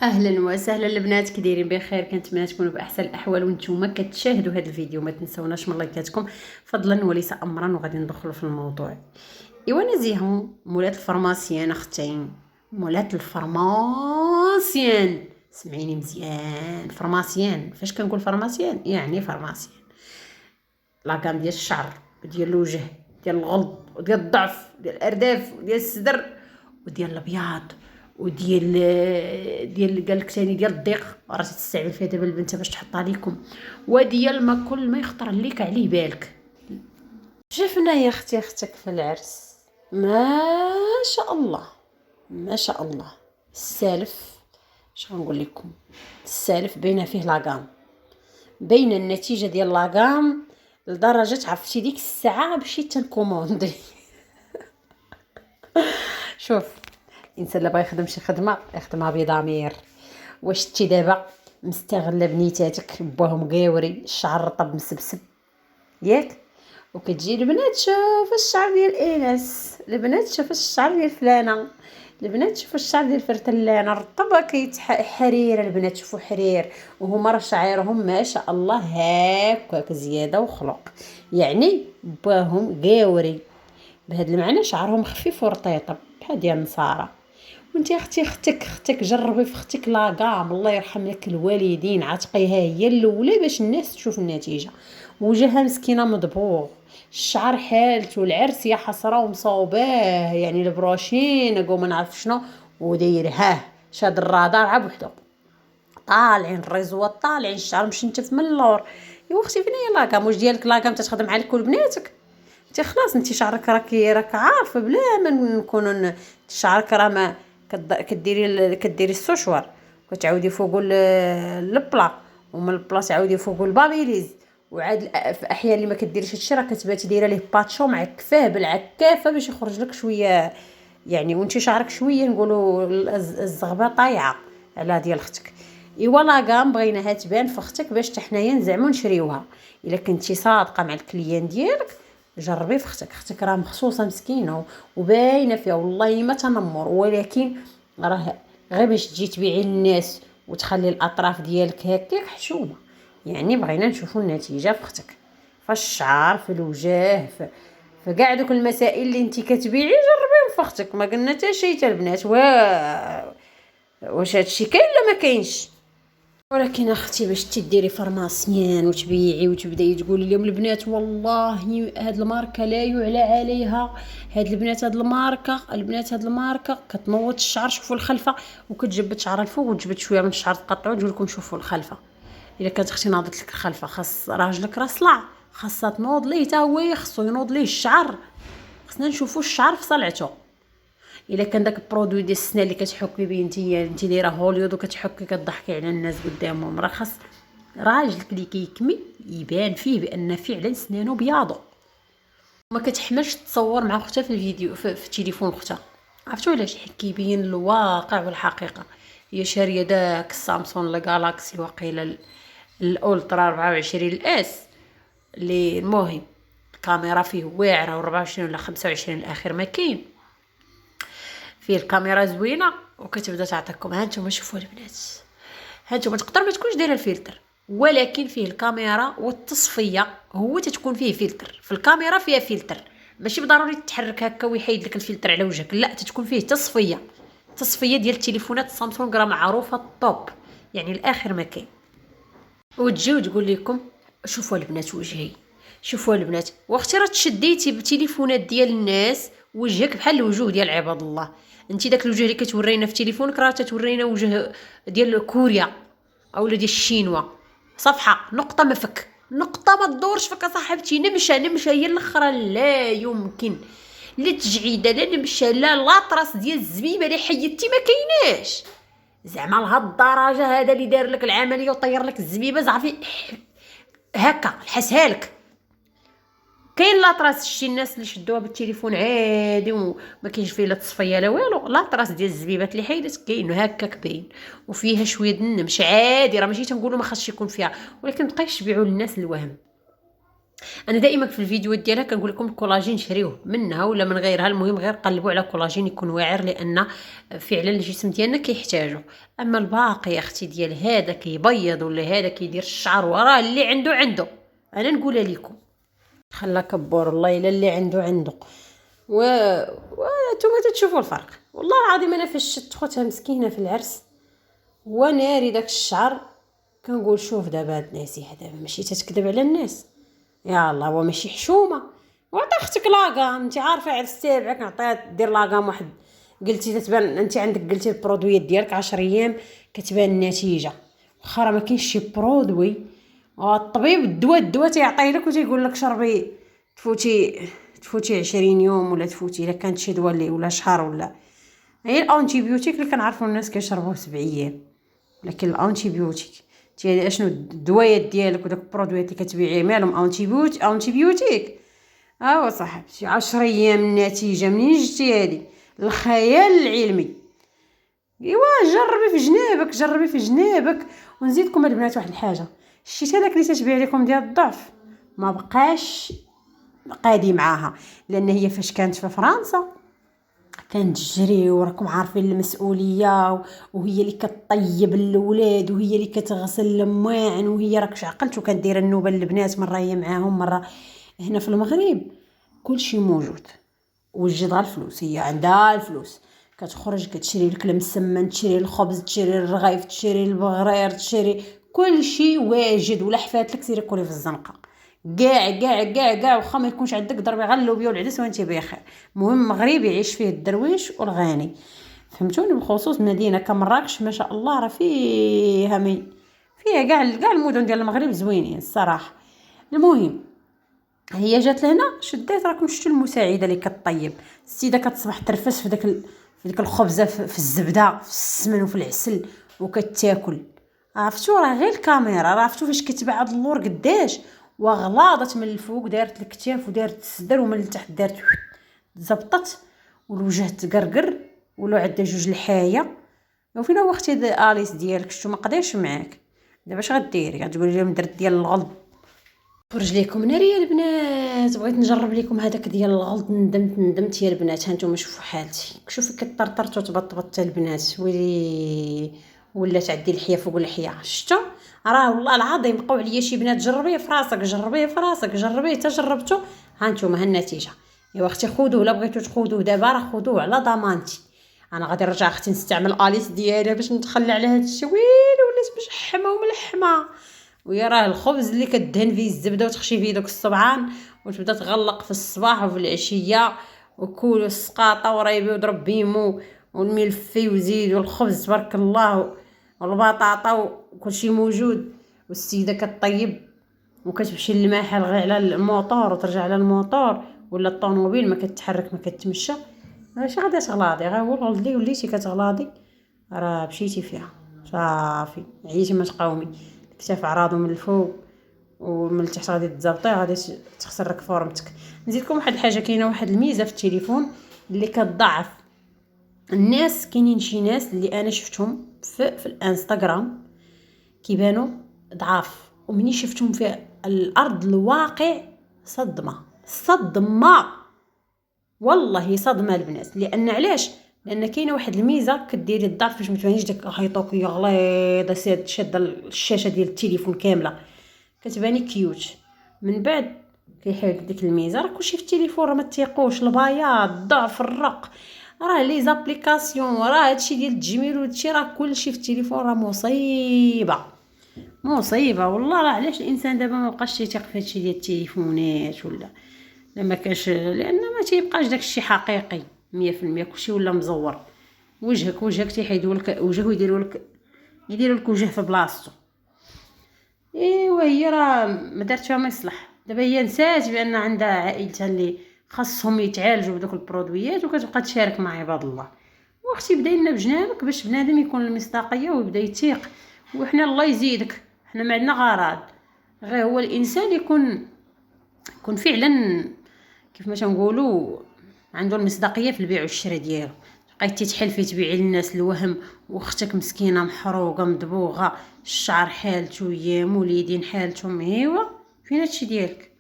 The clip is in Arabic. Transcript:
اهلا وسهلا البنات، كي دايرين بخير؟ كنتمنى تكونوا باحسن الاحوال وانتم كتشاهدوا هذا الفيديو. ما تنسوناش من لايكاتكم فضلا وليس امرا، وغادي ندخلوا في الموضوع. ايوا نزيهو مولات الفرماسيان اختين، مولات الفرماسيان، سمعيني مزيان. فرماسيان، فاش كنقول فرماسيان يعني فرماسيان لاكام ديال الشعر وديال الوجه ديال الغلظ وديال الضعف وديال الارداف وديال الصدر وديال الابيض وديال قالك ثاني ديال الضيق، راه تستعمل فيها دابا البنت باش تحطها ليكم، وديال ما كل ما يخطر ليك عليه بالك. شفنا يا اختك في العرس، ما شاء الله ما شاء الله. السالف اش غنقول لكم، السالف باينه فيه لاكام، باينه النتيجه ديال لاكام لدرجه عرفتي ديك الساعه مشيت تنكوموندي. شوف، الانسان اللي بغى يخدم شي خدمه يخدمها بضمير. واش تي دابا مستغله بنيتاتك باهم قاوري، الشعر رطب مسبسب ياك، وكتجي البنات شوف الشعر ديال ايناس، البنات شوف الشعر ديال فلانه، البنات شوفوا الشعر ديال فرتلانه رطبه حرير، البنات شوفوا حرير، وهما راه شعيرهم ما شاء الله هاكاك زياده وخلق، يعني باهم قاوري. بهذا المعنى شعرهم خفيف ورطيطب بحال ديال النصارى. وانت يا اختي اختك جربي في اختك لاكام، الله يرحم لك الوالدين، عتقيها هي الاولى باش الناس تشوف النتيجه. وجهها مسكينه مضبوغ، الشعر حالته العرس يا حسره ومصاوباه، يعني البروشين قوم ما نعرف شنو وداير ها شاد الرادار عا بوحدو، طالعين الريزوات طالعين، الشعر مشنتف من اللور. يا اختي فين هي لاكام؟ واش ديالك لاكام تتخدم على كل بناتك؟ انت خلاص انت شعرك راك عارفه بلا ما نكونوا شعرك راه ما كديري السوشوار وكتعاودي فوقو البلا، ومن البلا تعاودي فوقو البابيليز، وعاد في احيان اللي ما كديريش هادشي راه كتباتي دايره ليه باتشو معكفاه بالعكافه باش يخرج لك شويه، يعني وانت شعرك شويه نقولوا الزغبه طايعه على ديال اختك. ايوا لاكام بغيناها تبان في اختك باش حنايا نزعمو نشريوها. الا كنتي صادقه مع الكليان ديالك جربي في اختك راه مخصوصه مسكينه وباينه فيها والله ما تنمر، ولكن راه غير باش تجي تبيعي للناس وتخلي الاطراف ديالك هكاك حشومه. يعني بغينا نشوفوا النتيجه في اختك، فالشعر في الوجه في كاع دوك المسائل اللي انت كتبيعي جربيهم في اختك. ما قلنا حتى شي حتى البنات واش هادشي كاين ولا ما كاينش؟ ولكن اختي باش تديري فرماسيان وتبيعي وتبداي تقولي لهم البنات والله هاد الماركه لا يعلى عليها، هاد البنات هاد الماركه، البنات هاد الماركه كتنوض الشعر شوفوا الخلفه، وكتجبد شعر الفوق وتجبد شويه من الشعر تقطعوا تقول لكم شوفوا الخلفه. الا كانت اختي ناضت لك الخلفه خاص راجلك راه صلع، خاصها تنوض ليه حتى هو، خصو ينوض ليه الشعر، خصنا نشوفوا الشعر في صلعته. الا كان داك البرودوي ديال السنان اللي كتحكي بيه انت دايره هوليود وكتحكي كضحكي على الناس قدامهم، راه خاص راجلك اللي كيكمي يبان فيه بان فعلا سنانو بياضو. ما كتحملش تصور مع اختها في الفيديو في التليفون اختها، عرفتوا علاش؟ حيت كيبين الواقع والحقيقه. هي شاريه داك السامسونج لا جالاكسي وقيله الالترا 24 الاس، اللي المهم الكاميرا فيه واعره، و24 ولا 25 الاخير ما كاين، فيه الكاميرا زوينه، وكتبدا تعطيكم ها نتوما شوفوا البنات، ها نتوما تقدر ما تكونش دايره الفلتر، ولكن فيه الكاميرا والتصفيه هو تتكون فيه فلتر، في الكاميرا فيها فلتر، ماشي بضروري تتحرك هكا ويحيد لك الفلتر على وجهك، لا تتكون فيه تصفيه. التصفيه ديال التليفونات سامسونج راه معروفه الطوب، يعني الاخر ما كاين. وتجي وتقول لكم شوفوا البنات وجهي، شوفوا البنات، واختي راه تشديتي بتليفونات ديال الناس وجهك بحال الوجوه ديال عباد الله. انت داك الوجه اللي كتورينا في تليفونك راه تتورينا وجه ديال كوريا اولا ديال الشينوا، صفحه نقطه ما فك، نقطه ما تدورش فك صاحبتي، نمشه هي الاخرى لا يمكن، لا تجعيده لا نمشه لا لاطراس ديال الزبيبه اللي حيدتي ما كايناش. زعما لهاد الدرجه هذا اللي دار لك العمليه وطير لك الزبيبه زعفي هكا الحسها لك. كاين لاطراس شي الناس اللي شدوها بالتليفون عادي وما كاينش فيه لا تصفيه لا والو، لاطراس ديال الزبيبات اللي حيدت كاين هكاك باين، وفيها شويه النمش عادي، راه ماشي تنقولوا ما خاصش يكون فيها، ولكن مابقايش تبيعوا للناس الوهم. انا دائما في الفيديوهات ديالها كنقول لكم الكولاجين شريوه منها ولا من غيرها، المهم غير قلبوا على كولاجين يكون واعر، لان فعلا الجسم ديالنا كيحتاجه. اما الباقي اختي ديال هذا كيبيض ولا هذا كيدير الشعر، وراه اللي عنده انا نقولها لكم خلا كبور الله الا اللي عنده وانتم تشوفوا الفرق. والله العظيم انا فاش شفت خوتها مسكينه في العرس وناري داك الشعر كنقول شوف دابا هاد الناس دابا ماشي تتكذب على الناس، يا الله هو ماشي حشومه. وعطي اختك لاكام، انت عارفه عرس تاعك نعطيها دير لاكام واحد، قلتي تتبان انت عندك قلتي البرودويات ديالك 10 ايام كتبان النتيجه. واخا ما كاينش شي برودوي الطبيب الدواء تيعطيه لك وتيقول لك شربي تفوتي 20 يوم ولا تفوتي الا كانت شي دواء اللي ولا شهر، ولا هي الانتيبيوتيك اللي كنعرفوا الناس كيشربوه 7 ايام. لكن الانتيبيوتيك تي اشنو الدوايات ديالك وداك البرودويات اللي كتبيعي مالهم انتيبيوتيك صاحبتي 10 ايام النتيجه. منين جبتي هادي؟ الخيال العلمي. ايوا جربي في جنابك. ونزيدكم البنات واحد الحاجه، الشيت هذاك اللي تتبيع لكم ديال الضعف ما بقاش قادي معاها، لان هي فاش كانت في فرنسا كانت تجري وراكم عارفين المسؤوليه، وهي اللي كطيب الاولاد وهي اللي كتغسل المواعن، وهي راكش عقلت وكانت دايره النوبه للبنات، مره هي معاهم مره. هنا في المغرب كلشي موجود، وجدها الفلوس، هي عندها الفلوس كتخرج كتشري لك المسمن، تشري الخبز، تشري الرغيف، تشري البغرير، تشري كلشي واجد. ولا حفات لك سيري كولي في الزنقه كاع واخا ما يكونش عندك ضربي غير اللوبيا والعدس وانت بخير. المهم المغرب يعيش فيه الدرويش والغني، فهمتوني. بخصوص مدينه كمراكش ما شاء الله راه فيها كاع المدن ديال المغرب زوينين الصراحه. المهم هي جات لهنا شدات، راكم شفتوا المساعده اللي كطيب، السيده كتصبح ترفس في داك الخبزه في الزبده في السمن وفي العسل وكتاكل. عرفتوا راه غير الكاميرا، عرفتوا فاش كتباع هاد اللور قداش وغلاضت من الفوق، دارت الكتاف ودارت الصدر، ومن التحت دارت زبطت والوجه تقرقر ولو عندها جوج الحايه. وفين هو اختي اليس ديالك؟ شتو ما قداش معاك دابا اش غديري؟ غتقولي لهم درت ديال الغلط فرج ليكم ناري يا البنات. بغيت نجرب لكم هذاك ديال الغلط، ندمت يا البنات. هانتوما شوفوا حالتي، شوفي كطرطرت وتبطبطت البنات، ويلي ولات عندي الحيه فوق الحيه. شفتوا راه والله العظيم بقاو عليا شي بنات جربيه في راسك جربيه حتى جربتو هانتوما ها النتيجه. يا اختي خذوه، لا بغيتو تخذوه دابا راه خذوه على ضمانتي. انا غادي نرجع اختي نستعمل اليس ديالها باش نتخلى على هذا الشيء، ويلي ولات مشحمه وملحمه. ويا راه الخبز اللي كدهن فيه الزبده وتخشي فيه دوك الصبعان وتبدا تغلق في الصباح وفي العشيه، وكولوا السقاطه وريبي وضرب بيمو والملفي وزيد والخبز تبارك الله والبطاطا وكلشي موجود. والسيده كطيب وكتمشي للمحل غير على الموطور وترجع على الموطور، ولا الطوموبيل ما كتحرك ما كتمشى. ماشي غادي تغلاضي، غير هو الغلط اللي وليتي كتغلاضي راه مشيتي فيها صافي عييتي ما تقاومي. كتاف عراضو من الفوق ومن التحت غادي تزبطي، غادي تخسر لك فورمتك. نزيدكم واحد الحاجه، كاينه واحد الميزه في التليفون اللي كتضعف الناس. كاينين شي ناس اللي انا شفتهم في الانستغرام كيبانوا ضعاف، ومني شفتهم في الارض الواقع صدمه والله صدمه البنات. لان علاش؟ لان كاينه واحد الميزه كديري الضعف باش ما تبانيش داك هيطوكيه غليظه شاده الشاشه ديال التليفون كامله، كتباني كيوت. من بعد كيحيد ديك الميزه. راه كلشي في التليفون، راه ما تيقوش البياض الضعف الرق، راه لي زابليكاسيون، راه هادشي ديال التجميل وهادشي راه كلشي في التليفون، راه مصيبه والله. راه علاش الانسان دابا ما بقاش تيثق في هادشي ديال التليفونات ولا لما كاش، لان ما تيبقاش داكشي حقيقي 100%. كلشي ولا مزور. وجهك تيحيدوا لك وجهك يديروا لك وجه في بلاصتو. ايوا هي راه ما دارت فيها ما يصلح. دابا هي نسات بان عندها عائلتها اللي خاصهم يتعالجوا بدوك البرودويات وكتبقى تشارك مع عباد الله. واختي بداي لنا بجنابك باش بنادم يكون المصداقيه ويبدا يثيق. وحنا الله يزيدك، حنا ما عندنا غرض غير هو الانسان يكون فعلا كيف ما تنقولوا عنده المصداقيه في البيع والشراء ديالو. بقيتي تحلفي تبيعي للناس الوهم، واختك مسكينه محروقه مدبوغه، الشعر حالته ايام، وليدين حالتهم. ايوا فين هادشي ديالك؟